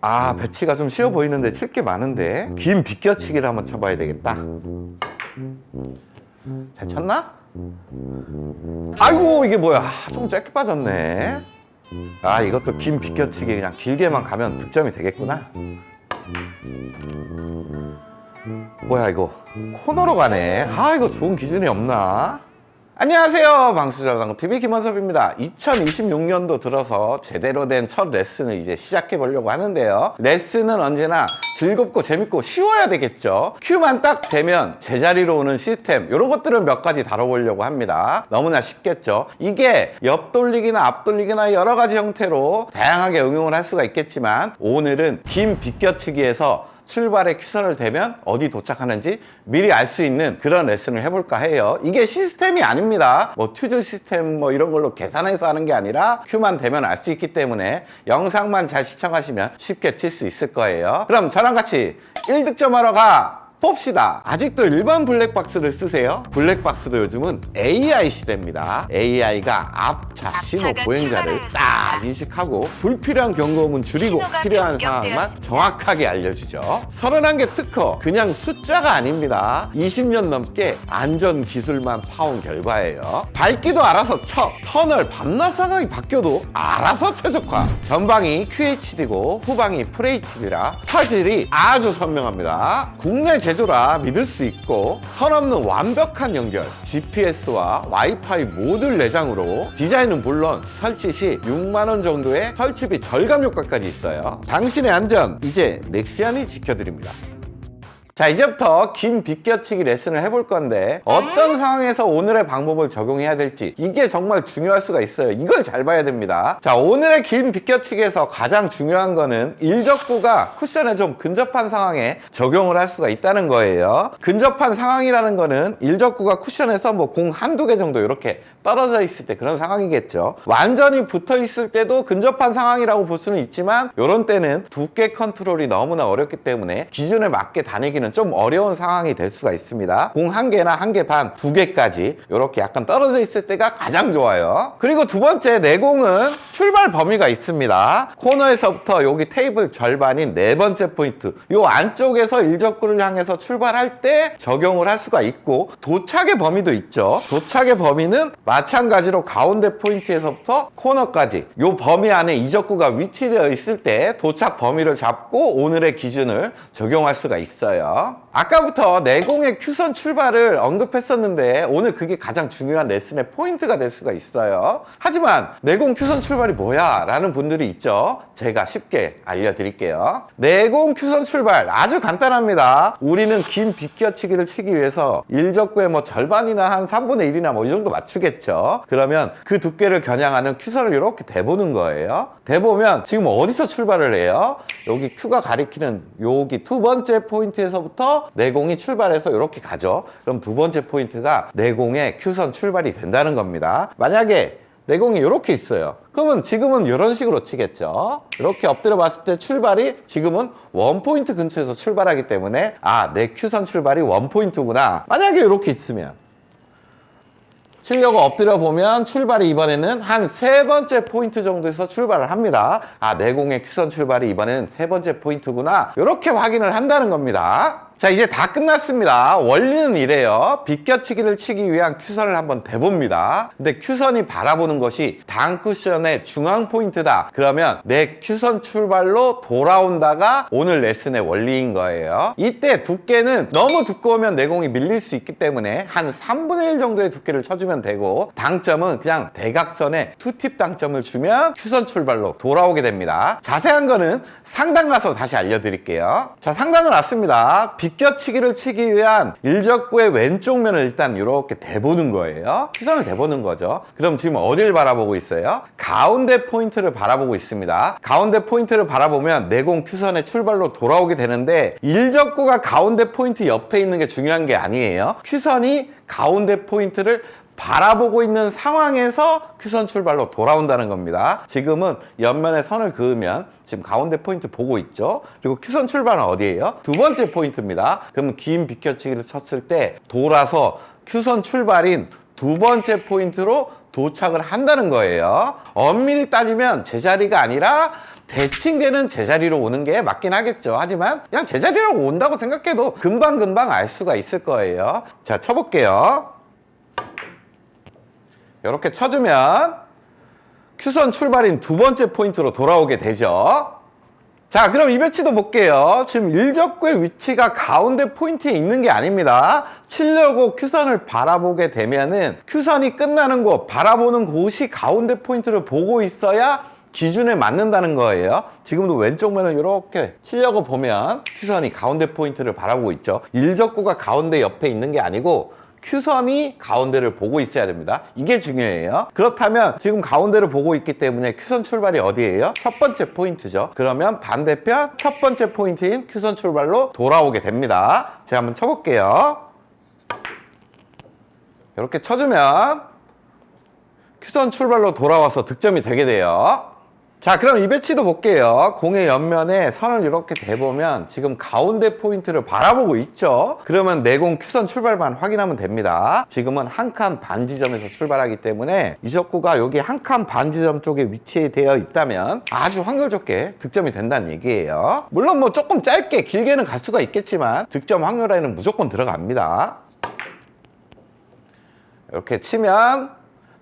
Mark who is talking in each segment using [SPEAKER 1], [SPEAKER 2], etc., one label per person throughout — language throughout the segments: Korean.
[SPEAKER 1] 아, 배치가 좀 쉬워 보이는데 칠 게 많은데 긴 비껴치기를 한번 쳐봐야 되겠다. 잘 쳤나? 아이고, 이게 뭐야, 좀 짧게 빠졌네. 아, 이것도 긴 비껴치기 그냥 길게만 가면 득점이 되겠구나. 뭐야 이거, 코너로 가네. 아, 이거 좋은 기준이 없나? 안녕하세요, 방수자전거TV 김원섭입니다. 2026년도 들어서 제대로 된 첫 레슨을 이제 시작해 보려고 하는데요. 레슨은 언제나 즐겁고 재밌고 쉬워야 되겠죠. 큐만 딱 되면 제자리로 오는 시스템, 이런 것들은 몇 가지 다뤄보려고 합니다. 너무나 쉽겠죠. 이게 옆 돌리기나 앞 돌리기나 여러 가지 형태로 다양하게 응용을 할 수가 있겠지만, 오늘은 긴 비껴치기에서 출발에 큐선을 대면 어디 도착하는지 미리 알 수 있는 그런 레슨을 해볼까 해요. 이게 시스템이 아닙니다. 뭐 튜즈 시스템 뭐 이런 걸로 계산해서 하는 게 아니라 큐만 대면 알 수 있기 때문에 영상만 잘 시청하시면 쉽게 칠 수 있을 거예요. 그럼 저랑 같이 1득점하러 가 봅시다. 아직도 일반 블랙박스를 쓰세요? 블랙박스도 요즘은 AI 시대입니다. AI가 앞차 신호 보행자를 딱 인식하고 불필요한 경고음은 줄이고 필요한 상황만 정확하게 알려주죠. 31개 특허, 그냥 숫자가 아닙니다. 20년 넘게 안전 기술만 파온 결과예요. 밝기도 알아서 쳐, 터널 밤낮 상황이 바뀌어도 알아서 최적화. 전방이 QHD고 후방이 FHD라 화질이 아주 선명합니다. 국내 제조라 믿을 수 있고 선 없는 완벽한 연결, GPS와 와이파이 모듈 내장으로 디자인은 물론 설치 시 6만원 정도의 설치비 절감 효과까지 있어요. 당신의 안전 이제 넥시안이 지켜드립니다. 자, 이제부터 긴 비껴치기 레슨을 해볼 건데 어떤 상황에서 오늘의 방법을 적용해야 될지 이게 정말 중요할 수가 있어요. 이걸 잘 봐야 됩니다. 자, 오늘의 긴 비껴치기에서 가장 중요한 거는 일적구가 쿠션에 좀 근접한 상황에 적용을 할 수가 있다는 거예요. 근접한 상황이라는 거는 일적구가 쿠션에서 뭐 공 한두 개 정도 이렇게 떨어져 있을 때 그런 상황이겠죠. 완전히 붙어 있을 때도 근접한 상황이라고 볼 수는 있지만, 이런 때는 두께 컨트롤이 너무나 어렵기 때문에 기준에 맞게 다니기는 좀 어려운 상황이 될 수가 있습니다. 공 한 개나 한 개 반, 두 개까지 이렇게 약간 떨어져 있을 때가 가장 좋아요. 그리고 두 번째, 내공은 출발 범위가 있습니다. 코너에서부터 여기 테이블 절반인 네 번째 포인트, 이 안쪽에서 일적구를 향해서 출발할 때 적용을 할 수가 있고, 도착의 범위도 있죠. 도착의 범위는 마찬가지로 가운데 포인트에서부터 코너까지 이 범위 안에 이적구가 위치되어 있을 때 도착 범위를 잡고 오늘의 기준을 적용할 수가 있어요. 아까부터 내공의 큐선 출발을 언급했었는데 오늘 그게 가장 중요한 레슨의 포인트가 될 수가 있어요. 하지만 내공 큐선 출발이 뭐야? 라는 분들이 있죠. 제가 쉽게 알려드릴게요. 내공 큐선 출발 아주 간단합니다. 우리는 긴 비껴치기를 치기 위해서 일적구의 뭐 절반이나 한 3분의 1이나 뭐 이 정도 맞추겠죠. 그러면 그 두께를 겨냥하는 큐선을 이렇게 대보는 거예요. 대보면 지금 어디서 출발을 해요? 여기 큐가 가리키는 여기 두 번째 포인트에서부터 내공이 출발해서 이렇게 가죠. 그럼 두 번째 포인트가 내공의 큐선 출발이 된다는 겁니다. 만약에 내공이 이렇게 있어요. 그러면 지금은 이런 식으로 치겠죠. 이렇게 엎드려 봤을 때 출발이 지금은 원포인트 근처에서 출발하기 때문에 아, 내 큐선 출발이 원포인트구나. 만약에 이렇게 있으면 치려고 엎드려 보면 출발이 이번에는 한 세 번째 포인트 정도에서 출발을 합니다. 아, 내공의 큐선 출발이 이번에는 세 번째 포인트구나. 이렇게 확인을 한다는 겁니다. 자, 이제 다 끝났습니다. 원리는 이래요. 비껴치기를 치기 위한 큐선을 한번 대봅니다. 근데 큐선이 바라보는 것이 당 쿠션의 중앙 포인트다. 그러면 내 큐선 출발로 돌아온다가 오늘 레슨의 원리인 거예요. 이때 두께는 너무 두꺼우면 내공이 밀릴 수 있기 때문에 한 3분의 1 정도의 두께를 쳐주면 되고, 당점은 그냥 대각선에 투팁 당점을 주면 큐선 출발로 돌아오게 됩니다. 자세한 거는 상단 가서 다시 알려드릴게요. 자, 상단은 왔습니다. 비껴치기를 치기 위한 일적구의 왼쪽 면을 일단 이렇게 대보는 거예요. 큐선을 대보는 거죠. 그럼 지금 어딜 바라보고 있어요? 가운데 포인트를 바라보고 있습니다. 가운데 포인트를 바라보면 내공 큐선의 출발로 돌아오게 되는데, 일적구가 가운데 포인트 옆에 있는 게 중요한 게 아니에요. 큐선이 가운데 포인트를 바라보고 있는 상황에서 큐선 출발로 돌아온다는 겁니다. 지금은 옆면에 선을 그으면 지금 가운데 포인트 보고 있죠. 그리고 큐선 출발은 어디예요? 두 번째 포인트입니다. 그러면 긴 비껴치기를 쳤을 때 돌아서 큐선 출발인 두 번째 포인트로 도착을 한다는 거예요. 엄밀히 따지면 제자리가 아니라 대칭되는 제자리로 오는 게 맞긴 하겠죠. 하지만 그냥 제자리로 온다고 생각해도 금방금방 알 수가 있을 거예요. 자, 쳐볼게요. 이렇게 쳐주면 큐선 출발인 두 번째 포인트로 돌아오게 되죠. 자, 그럼 이 배치도 볼게요. 지금 일적구의 위치가 가운데 포인트에 있는 게 아닙니다. 치려고 큐선을 바라보게 되면은 큐선이 끝나는 곳, 바라보는 곳이 가운데 포인트를 보고 있어야 기준에 맞는다는 거예요. 지금도 왼쪽 면을 이렇게 치려고 보면 큐선이 가운데 포인트를 바라보고 있죠. 일적구가 가운데 옆에 있는 게 아니고 큐선이 가운데를 보고 있어야 됩니다. 이게 중요해요. 그렇다면 지금 가운데를 보고 있기 때문에 큐선 출발이 어디예요? 첫 번째 포인트죠. 그러면 반대편 첫 번째 포인트인 큐선 출발로 돌아오게 됩니다. 제가 한번 쳐볼게요. 이렇게 쳐주면 큐선 출발로 돌아와서 득점이 되게 돼요. 자, 그럼 이 배치도 볼게요. 공의 옆면에 선을 이렇게 대보면 지금 가운데 포인트를 바라보고 있죠. 그러면 내공 큐선 출발만 확인하면 됩니다. 지금은 한 칸 반 지점에서 출발하기 때문에 이 적구가 여기 한 칸 반 지점 쪽에 위치되어 있다면 아주 확률 좋게 득점이 된다는 얘기예요. 물론 뭐 조금 짧게 길게는 갈 수가 있겠지만 득점 확률에는 무조건 들어갑니다. 이렇게 치면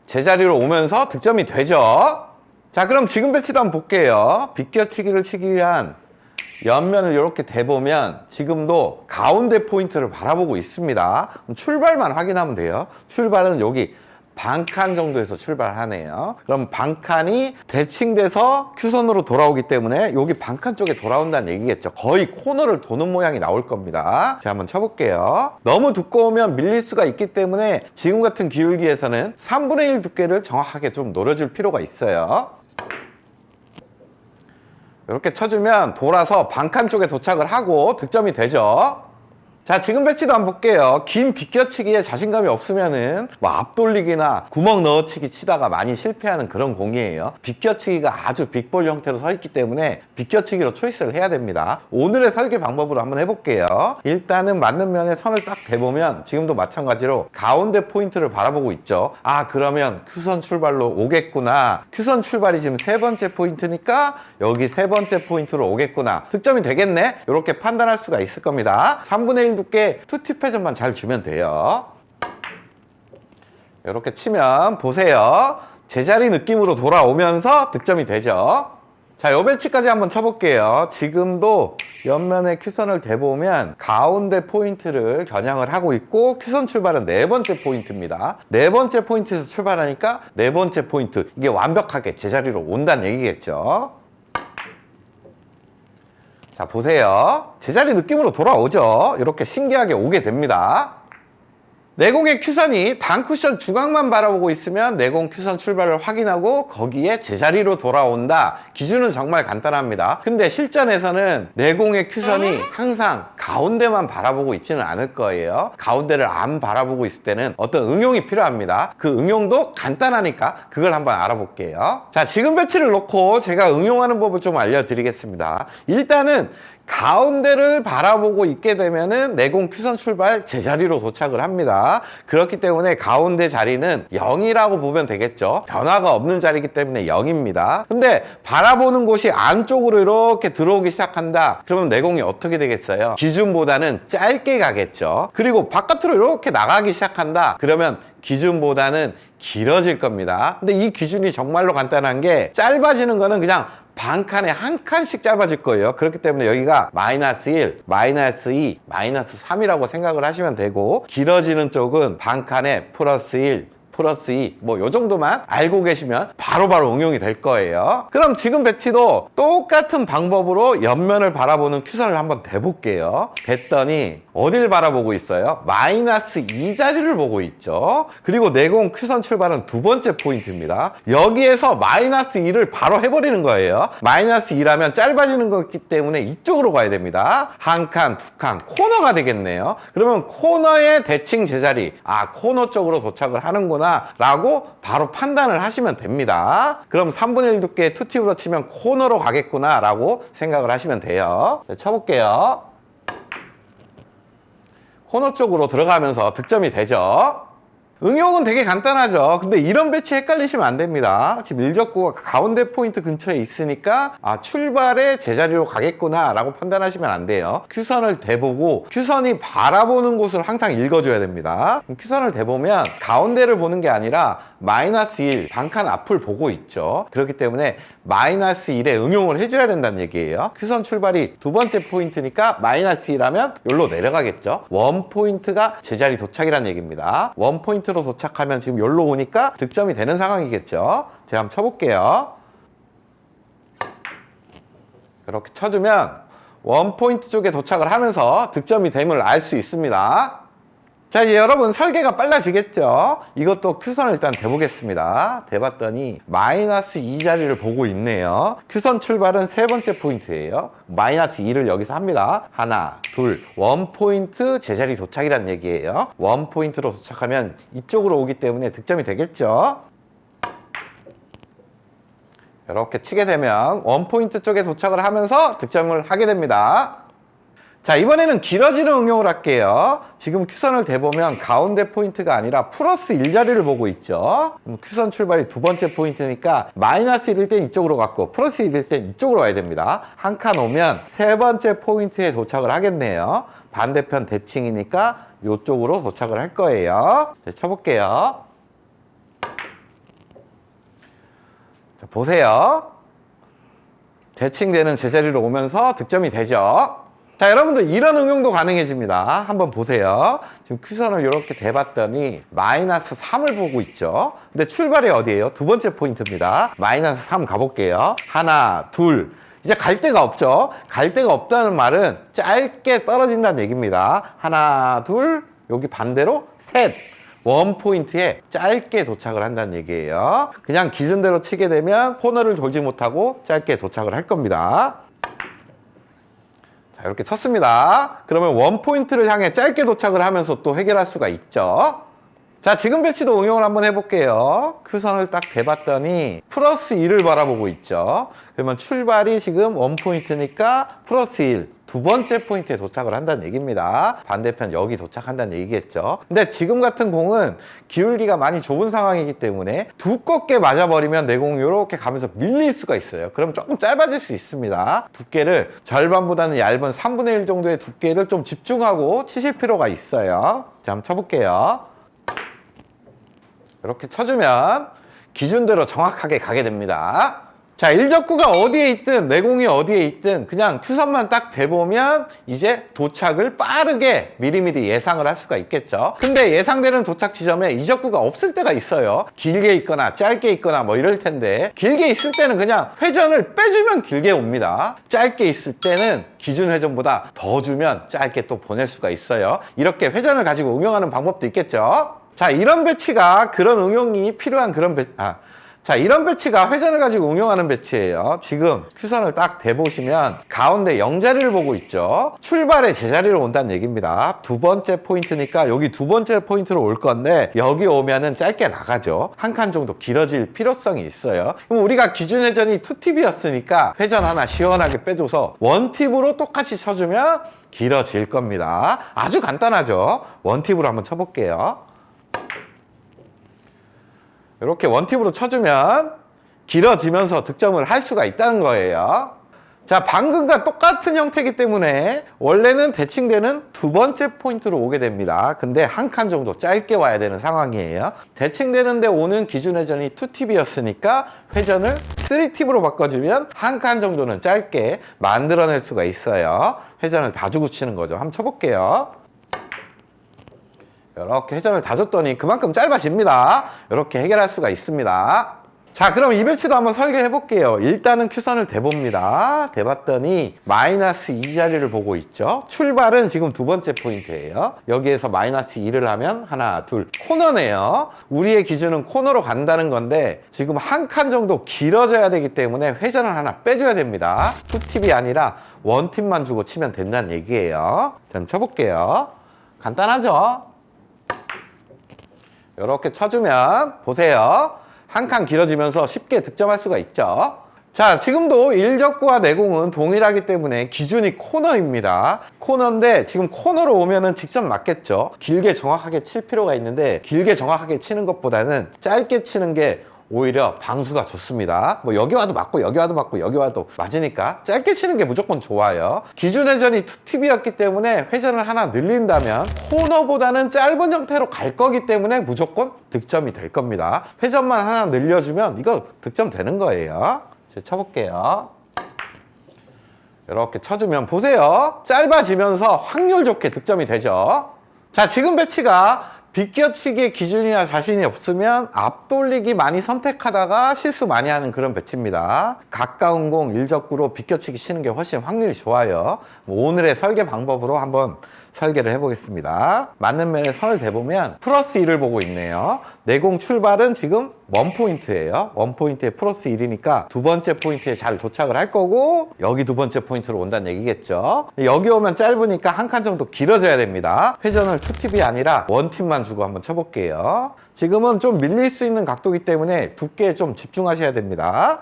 [SPEAKER 1] 제자리로 오면서 득점이 되죠. 자, 그럼 지금 배치도 한번 볼게요. 비껴치기를 치기 위한 옆면을 이렇게 대보면 지금도 가운데 포인트를 바라보고 있습니다. 출발만 확인하면 돼요. 출발은 여기 반칸 정도에서 출발하네요. 그럼 반칸이 대칭돼서 큐선으로 돌아오기 때문에 여기 반칸 쪽에 돌아온다는 얘기겠죠. 거의 코너를 도는 모양이 나올 겁니다. 자, 한번 쳐볼게요. 너무 두꺼우면 밀릴 수가 있기 때문에 지금 같은 기울기에서는 3분의 1 두께를 정확하게 좀 노려줄 필요가 있어요. 이렇게 쳐주면 돌아서 반칸 쪽에 도착을 하고 득점이 되죠. 자, 지금 배치도 한번 볼게요. 긴 비껴치기에 자신감이 없으면은 뭐 앞돌리기나 구멍 넣어치기 치다가 많이 실패하는 그런 공이에요. 비껴치기가 아주 빅볼 형태로 서 있기 때문에 비껴치기로 초이스를 해야 됩니다. 오늘의 설계 방법으로 한번 해볼게요. 일단은 맞는 면에 선을 딱 대보면 지금도 마찬가지로 가운데 포인트를 바라보고 있죠. 아, 그러면 큐선 출발로 오겠구나. 큐선 출발이 지금 세 번째 포인트니까 여기 세 번째 포인트로 오겠구나. 득점이 되겠네? 이렇게 판단할 수가 있을 겁니다. 3분의 1 두께 투팁 회전만 잘 주면 돼요. 이렇게 치면 보세요. 제자리 느낌으로 돌아오면서 득점이 되죠. 자, 요 배치까지 한번 쳐볼게요. 지금도 옆면에 큐선을 대보면 가운데 포인트를 겨냥을 하고 있고 큐선 출발은 네 번째 포인트입니다. 네 번째 포인트에서 출발하니까 네 번째 포인트, 이게 완벽하게 제자리로 온다는 얘기겠죠. 자, 보세요. 제자리 느낌으로 돌아오죠. 이렇게 신기하게 오게 됩니다. 내공의 큐선이 단쿠션 중앙만 바라보고 있으면 내공 큐선 출발을 확인하고 거기에 제자리로 돌아온다. 기준은 정말 간단합니다. 근데 실전에서는 내공의 큐선이 항상 가운데만 바라보고 있지는 않을 거예요. 가운데를 안 바라보고 있을 때는 어떤 응용이 필요합니다. 그 응용도 간단하니까 그걸 한번 알아볼게요. 자, 지금 배치를 놓고 제가 응용하는 법을 좀 알려드리겠습니다. 일단은 가운데를 바라보고 있게 되면은 내공 큐선 출발 제자리로 도착을 합니다. 그렇기 때문에 가운데 자리는 0이라고 보면 되겠죠. 변화가 없는 자리이기 때문에 0입니다. 근데 바라보는 곳이 안쪽으로 이렇게 들어오기 시작한다. 그러면 내공이 어떻게 되겠어요? 기준보다는 짧게 가겠죠. 그리고 바깥으로 이렇게 나가기 시작한다. 그러면 기준보다는 길어질 겁니다. 근데 이 기준이 정말로 간단한 게 짧아지는 거는 그냥 반칸에 한 칸씩 짧아질 거예요. 그렇기 때문에 여기가 마이너스 1, 마이너스 2, 마이너스 3이라고 생각을 하시면 되고 길어지는 쪽은 반칸에 플러스 1, 플러스 2, 뭐 요 정도만 알고 계시면 바로바로 응용이 될 거예요. 그럼 지금 배치도 똑같은 방법으로 옆면을 바라보는 큐선을 한번 대볼게요. 됐더니 어딜 바라보고 있어요? 마이너스 2 자리를 보고 있죠. 그리고 내공 큐선 출발은 두 번째 포인트입니다. 여기에서 마이너스 2를 바로 해버리는 거예요. 마이너스 2라면 짧아지는 거기 때문에 이쪽으로 가야 됩니다. 한 칸, 두 칸, 코너가 되겠네요. 그러면 코너의 대칭 제자리, 아, 코너 쪽으로 도착을 하는구나 라고 바로 판단을 하시면 됩니다. 그럼 3분의 1 두께 투팁으로 치면 코너로 가겠구나 라고 생각을 하시면 돼요. 네, 쳐볼게요. 코너 쪽으로 들어가면서 득점이 되죠. 응용은 되게 간단하죠. 근데 이런 배치 헷갈리시면 안 됩니다. 지금 일적구가 가운데 포인트 근처에 있으니까 출발의 제자리로 가겠구나 라고 판단하시면 안 돼요. 큐선을 대보고 큐선이 바라보는 곳을 항상 읽어줘야 됩니다. 큐선을 대보면 가운데를 보는 게 아니라 마이너스 1, 반칸 앞을 보고 있죠. 그렇기 때문에 마이너스 1에 응용을 해줘야 된다는 얘기예요. 큐선 출발이 두 번째 포인트니까 마이너스 1하면 여기로 내려가겠죠. 원 포인트가 제자리 도착이라는 얘기입니다. 원 포인트로 도착하면 지금 여기로 오니까 득점이 되는 상황이겠죠. 제가 한번 쳐볼게요. 이렇게 쳐주면 원 포인트 쪽에 도착을 하면서 득점이 됨을 알 수 있습니다. 자, 이제 여러분 설계가 빨라지겠죠? 이것도 큐선을 일단 대보겠습니다. 대봤더니 마이너스 2 자리를 보고 있네요. 큐선 출발은 세 번째 포인트예요. 마이너스 2를 여기서 합니다. 하나, 둘, 원 포인트 제자리 도착이란 얘기예요. 원 포인트로 도착하면 이쪽으로 오기 때문에 득점이 되겠죠? 이렇게 치게 되면 원 포인트 쪽에 도착을 하면서 득점을 하게 됩니다. 자, 이번에는 길어지는 응용을 할게요. 지금 큐선을 대보면 가운데 포인트가 아니라 플러스 1자리를 보고 있죠. 큐선 출발이 두 번째 포인트니까 마이너스 1일 땐 이쪽으로 갔고 플러스 1일 땐 이쪽으로 와야 됩니다. 한 칸 오면 세 번째 포인트에 도착을 하겠네요. 반대편 대칭이니까 이쪽으로 도착을 할 거예요. 자, 쳐볼게요. 자, 보세요. 대칭되는 제자리로 오면서 득점이 되죠. 자, 여러분들 이런 응용도 가능해집니다. 한번 보세요. 지금 큐선을 이렇게 대봤더니 마이너스 3을 보고 있죠. 근데 출발이 어디예요? 두 번째 포인트입니다. 마이너스 3 가볼게요. 하나, 둘. 이제 갈 데가 없죠. 갈 데가 없다는 말은 짧게 떨어진다는 얘기입니다. 하나, 둘. 여기 반대로 셋. 원 포인트에 짧게 도착을 한다는 얘기예요. 그냥 기준대로 치게 되면 코너를 돌지 못하고 짧게 도착을 할 겁니다. 자, 이렇게 쳤습니다. 그러면 원 포인트를 향해 짧게 도착을 하면서 또 해결할 수가 있죠. 자, 지금 배치도 응용을 한번 해볼게요. 큐선을 딱 대봤더니 플러스 1을 바라보고 있죠. 그러면 출발이 지금 원 포인트니까 플러스 1. 두 번째 포인트에 도착을 한다는 얘기입니다. 반대편 여기 도착한다는 얘기겠죠. 근데 지금 같은 공은 기울기가 많이 좁은 상황이기 때문에 두껍게 맞아버리면 내 공이 이렇게 가면서 밀릴 수가 있어요. 그럼 조금 짧아질 수 있습니다. 두께를 절반보다는 얇은 3분의 1 정도의 두께를 좀 집중하고 치실 필요가 있어요. 자, 한번 쳐볼게요. 이렇게 쳐주면 기준대로 정확하게 가게 됩니다. 자, 일적구가 어디에 있든 내공이 어디에 있든 그냥 큐선만 딱 대보면 이제 도착을 빠르게 미리미리 예상을 할 수가 있겠죠. 근데 예상되는 도착 지점에 이적구가 없을 때가 있어요. 길게 있거나 짧게 있거나 뭐 이럴 텐데 길게 있을 때는 그냥 회전을 빼주면 길게 옵니다. 짧게 있을 때는 기준 회전보다 더 주면 짧게 또 보낼 수가 있어요. 이렇게 회전을 가지고 응용하는 방법도 있겠죠. 자, 이런 배치가 그런 응용이 필요한 그런 자, 이런 배치가 회전을 가지고 응용하는 배치예요. 지금 큐선을 딱 대보시면 가운데 0자리를 보고 있죠. 출발의 제자리로 온다는 얘기입니다. 두 번째 포인트니까 여기 두 번째 포인트로 올 건데 여기 오면은 짧게 나가죠. 한 칸 정도 길어질 필요성이 있어요. 그럼 우리가 기준 회전이 2팁이었으니까 회전 하나 시원하게 빼줘서 1팁으로 똑같이 쳐주면 길어질 겁니다. 아주 간단하죠. 1팁으로 한번 쳐볼게요. 이렇게 원팁으로 쳐주면 길어지면서 득점을 할 수가 있다는 거예요. 자, 방금과 똑같은 형태이기 때문에 원래는 대칭되는 두 번째 포인트로 오게 됩니다. 근데 한 칸 정도 짧게 와야 되는 상황이에요. 대칭되는데 오는 기준 회전이 2팁이었으니까 회전을 3팁으로 바꿔주면 한 칸 정도는 짧게 만들어낼 수가 있어요. 회전을 다 주고 치는 거죠. 한번 쳐볼게요. 이렇게 회전을 다 줬더니 그만큼 짧아집니다. 이렇게 해결할 수가 있습니다. 자, 그럼 이 배치도 한번 설계해 볼게요. 일단은 큐선을 대봅니다. 대봤더니 마이너스 2 자리를 보고 있죠. 출발은 지금 두 번째 포인트예요. 여기에서 마이너스 2를 하면 하나, 둘, 코너네요. 우리의 기준은 코너로 간다는 건데 지금 한 칸 정도 길어져야 되기 때문에 회전을 하나 빼줘야 됩니다. 2팁이 아니라 1팁만 주고 치면 된다는 얘기예요. 자, 한번 쳐볼게요. 간단하죠? 이렇게 쳐주면 보세요. 한 칸 길어지면서 쉽게 득점할 수가 있죠. 자, 지금도 일적구와 내공은 동일하기 때문에 기준이 코너입니다. 코너인데 지금 코너로 오면은 직접 맞겠죠. 길게 정확하게 칠 필요가 있는데 길게 정확하게 치는 것보다는 짧게 치는 게 오히려 방수가 좋습니다. 뭐 여기 와도 맞고 여기 와도 맞고 여기 와도 맞으니까 짧게 치는 게 무조건 좋아요. 기준 회전이 2팁이었기 때문에 회전을 하나 늘린다면 코너보다는 짧은 형태로 갈 거기 때문에 무조건 득점이 될 겁니다. 회전만 하나 늘려주면 이거 득점 되는 거예요. 쳐볼게요. 이렇게 쳐주면 보세요. 짧아지면서 확률 좋게 득점이 되죠. 자, 지금 배치가 비껴치기 기준이나 자신이 없으면 앞돌리기 많이 선택하다가 실수 많이 하는 그런 배치입니다. 가까운 공 일적구로 비껴치기 치는 게 훨씬 확률이 좋아요. 오늘의 설계 방법으로 한번 설계를 해보겠습니다. 맞는 면에 선을 대보면 플러스 1을 보고 있네요. 내공 출발은 지금 1포인트예요. 1포인트에 플러스 1이니까 두 번째 포인트에 잘 도착을 할 거고 여기 두 번째 포인트로 온다는 얘기겠죠. 여기 오면 짧으니까 한 칸 정도 길어져야 됩니다. 회전을 2팁이 아니라 1팁만 주고 한번 쳐볼게요. 지금은 좀 밀릴 수 있는 각도이기 때문에 두께에 좀 집중하셔야 됩니다.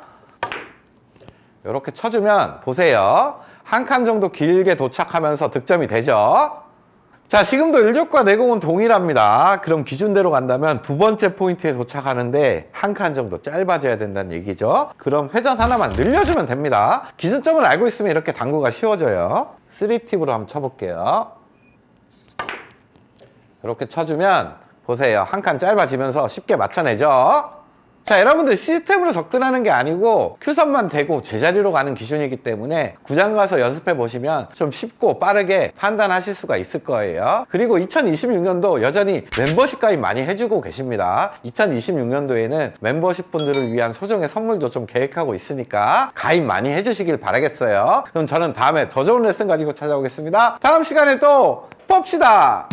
[SPEAKER 1] 이렇게 쳐주면 보세요. 한 칸 정도 길게 도착하면서 득점이 되죠. 자, 지금도 일적과 내공은 동일합니다. 그럼 기준대로 간다면 두 번째 포인트에 도착하는데 한 칸 정도 짧아져야 된다는 얘기죠. 그럼 회전 하나만 늘려주면 됩니다. 기준점을 알고 있으면 이렇게 당구가 쉬워져요. 3팁으로 한번 쳐볼게요. 이렇게 쳐주면 보세요. 한 칸 짧아지면서 쉽게 맞춰내죠. 자, 여러분들 시스템으로 접근하는 게 아니고 큐선만 대고 제자리로 가는 기준이기 때문에 구장 가서 연습해 보시면 좀 쉽고 빠르게 판단하실 수가 있을 거예요. 그리고 2026년도 여전히 멤버십 가입 많이 해주고 계십니다. 2026년도에는 멤버십 분들을 위한 소정의 선물도 좀 계획하고 있으니까 가입 많이 해주시길 바라겠어요. 그럼 저는 다음에 더 좋은 레슨 가지고 찾아오겠습니다. 다음 시간에 또 봅시다.